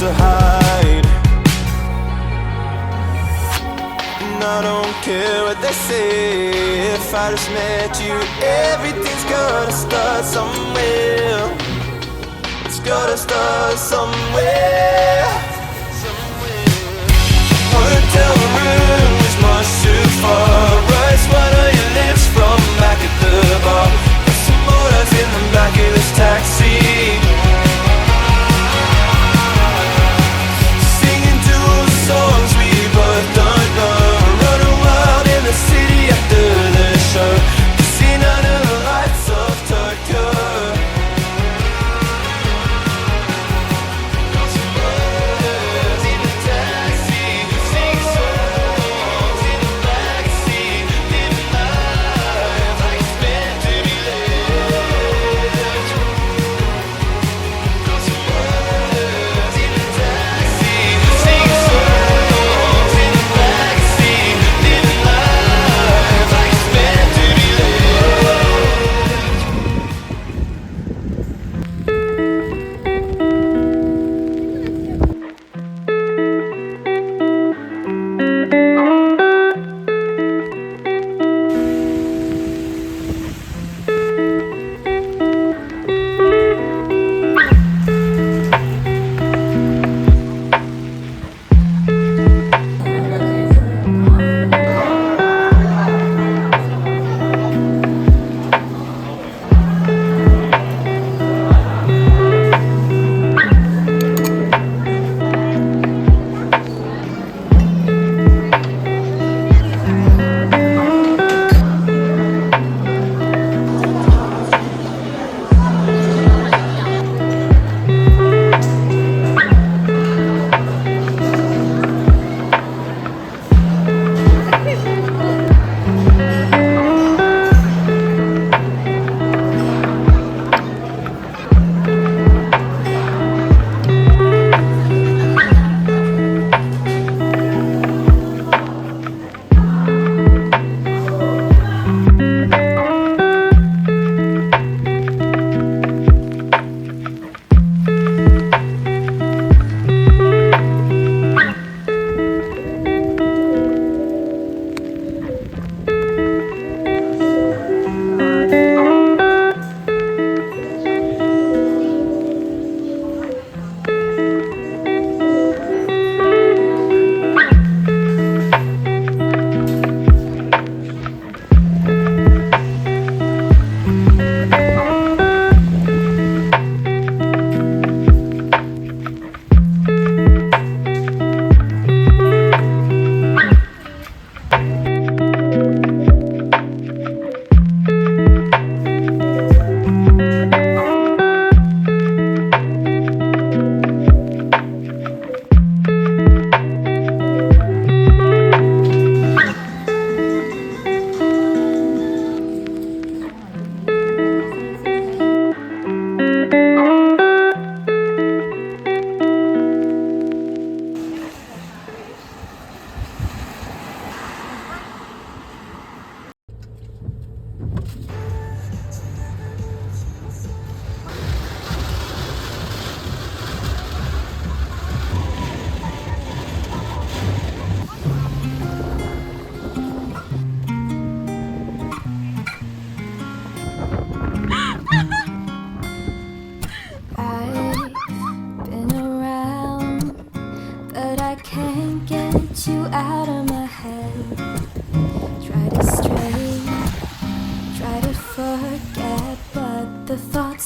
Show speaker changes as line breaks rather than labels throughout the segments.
to hide. And I don't care what they say. If I just met you, everything's gotta start somewhere. It's gotta start somewhere. Hotel room is much too far. Rice wine on your lips from back at the bar. Put some motors in the back of this taxi. Singing to all the songs we both don't know. Running wild in the city after the show. Casino under the lights of Tokyo.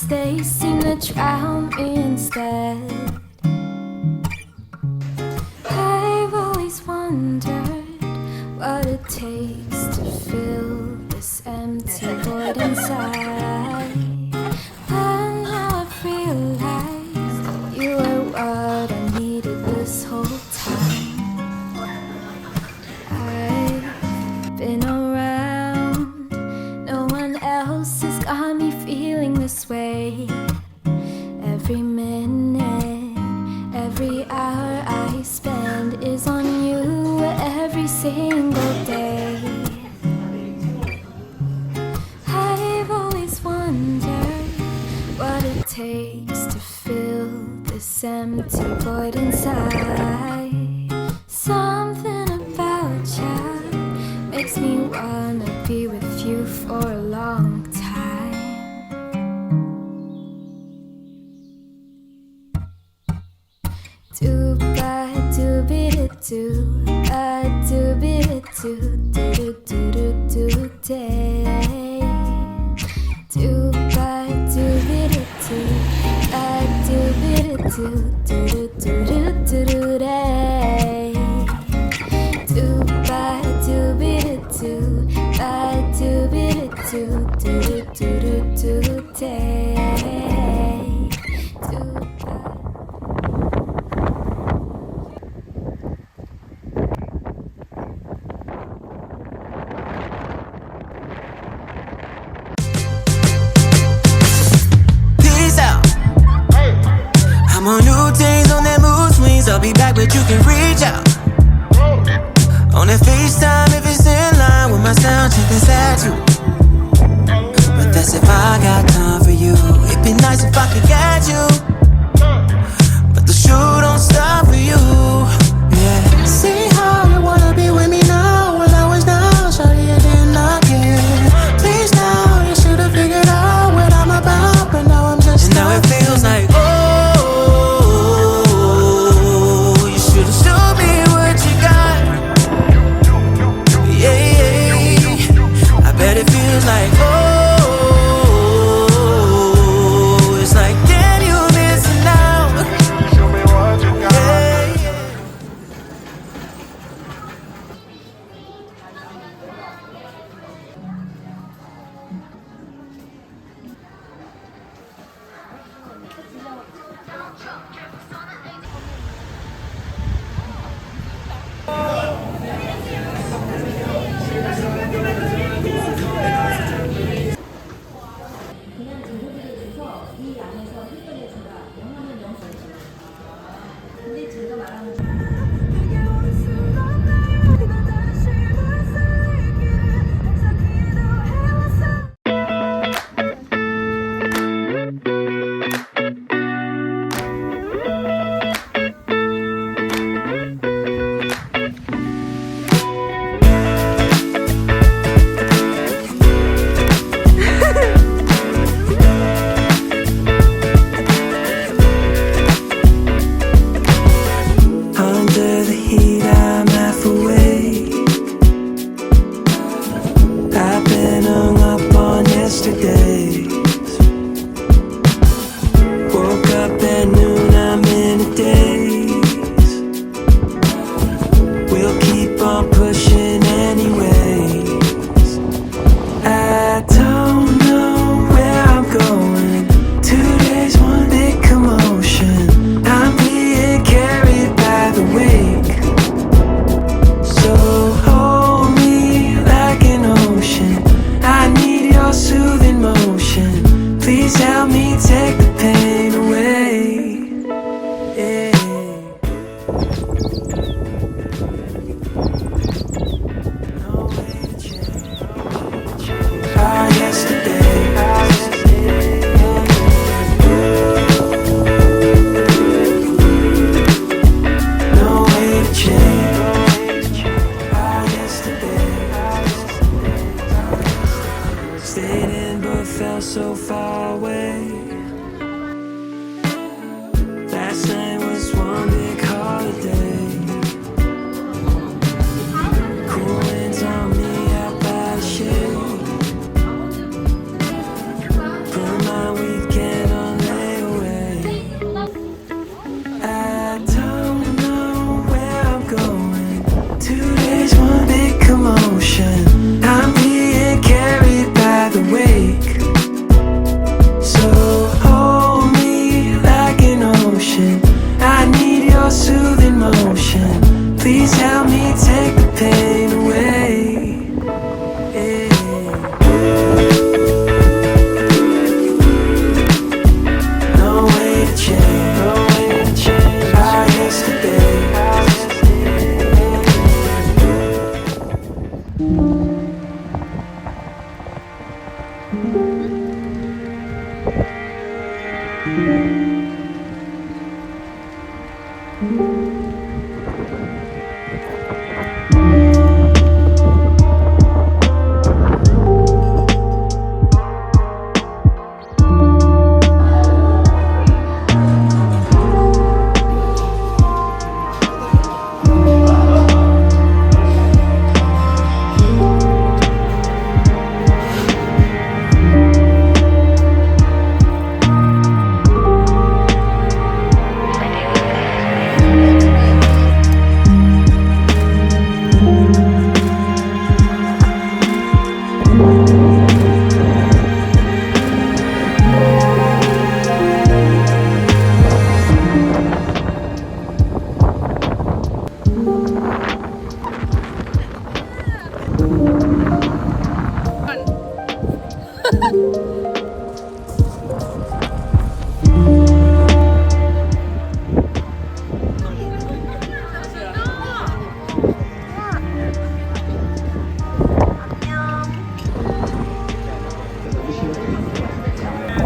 They seem to drown me instead. I've always wondered what it takes to fill this empty void inside. But now I've realized you are what I needed this whole time. I've been around, no one else has got me feeling this way. Every minute, every hour I spend is on you every single day. I've always wondered what it takes to fill this empty void inside. Something about you makes me wanna be with you for a long time. Do ba do be do do be do day. Do ba do be do be do day. Do ba do be do be do day. Do ba.
I'm on new days, on that mood swings. I'll be back, but you can reach out on that FaceTime if it's in line with my sound check. That's at you, but that's if I got time for you. It'd be nice if I could get you, but the shoe don't stop for you. Yeah. See how you wanna be with me now? Well, I was down, sorry I did not care. Please now, you should've figured out what I'm about, but now I'm just. And now it feels like. It feels like, oh, it's like, damn, you missing out. Show me what you got.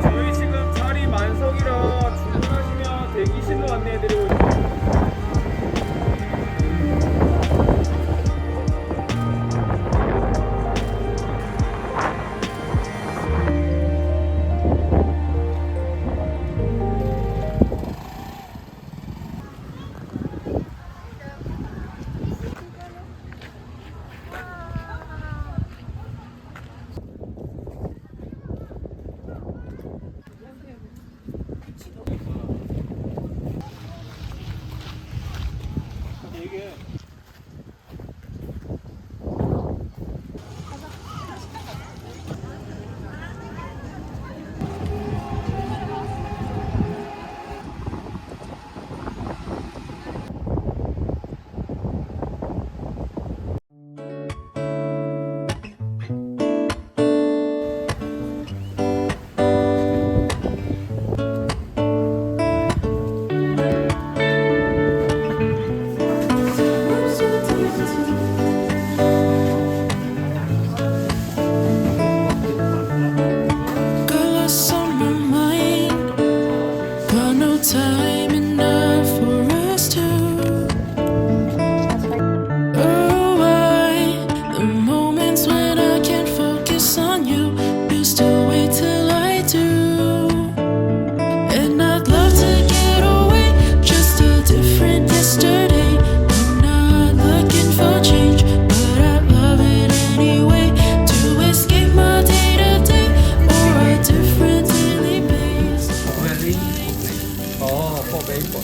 저희 지금 자리 만석이라 주문하시면 대기실로 안내해드리고 있습니다.
Time enough for us to why the moments when I can't focus on you used to wait till I do. And I'd love to get away, just a different yesterday. I'm not looking for change, but I love it anyway. To escape my day to day or a different daily pace.
for bacon.